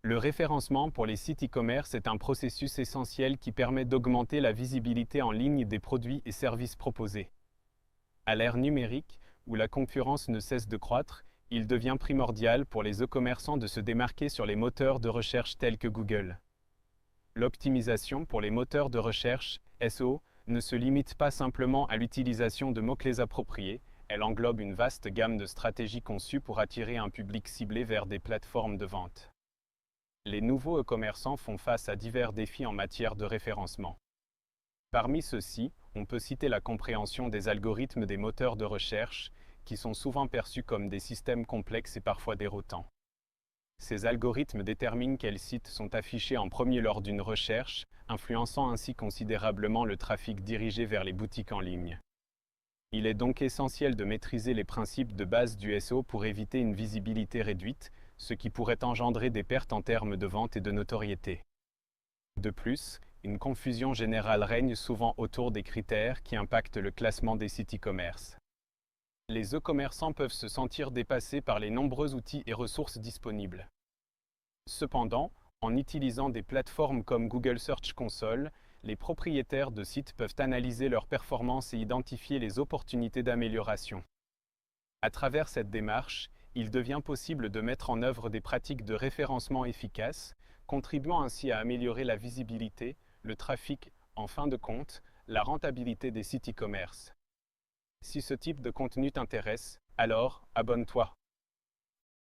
Le référencement pour les sites e-commerce est un processus essentiel qui permet d'augmenter la visibilité en ligne des produits et services proposés. À l'ère numérique, où la concurrence ne cesse de croître, il devient primordial pour les e-commerçants de se démarquer sur les moteurs de recherche tels que Google. L'optimisation pour les moteurs de recherche, SEO, ne se limite pas simplement à l'utilisation de mots-clés appropriés, elle englobe une vaste gamme de stratégies conçues pour attirer un public ciblé vers des plateformes de vente. Les nouveaux e-commerçants font face à divers défis en matière de référencement. Parmi ceux-ci, on peut citer la compréhension des algorithmes des moteurs de recherche, qui sont souvent perçus comme des systèmes complexes et parfois déroutants. Ces algorithmes déterminent quels sites sont affichés en premier lors d'une recherche, influençant ainsi considérablement le trafic dirigé vers les boutiques en ligne. Il est donc essentiel de maîtriser les principes de base du SEO pour éviter une visibilité réduite, ce qui pourrait engendrer des pertes en termes de vente et de notoriété. De plus, une confusion générale règne souvent autour des critères qui impactent le classement des sites e-commerce. Les e-commerçants peuvent se sentir dépassés par les nombreux outils et ressources disponibles. Cependant, en utilisant des plateformes comme Google Search Console, les propriétaires de sites peuvent analyser leurs performances et identifier les opportunités d'amélioration. À travers cette démarche, il devient possible de mettre en œuvre des pratiques de référencement efficaces, contribuant ainsi à améliorer la visibilité, le trafic, en fin de compte, la rentabilité des sites e-commerce. Si ce type de contenu t'intéresse, alors abonne-toi.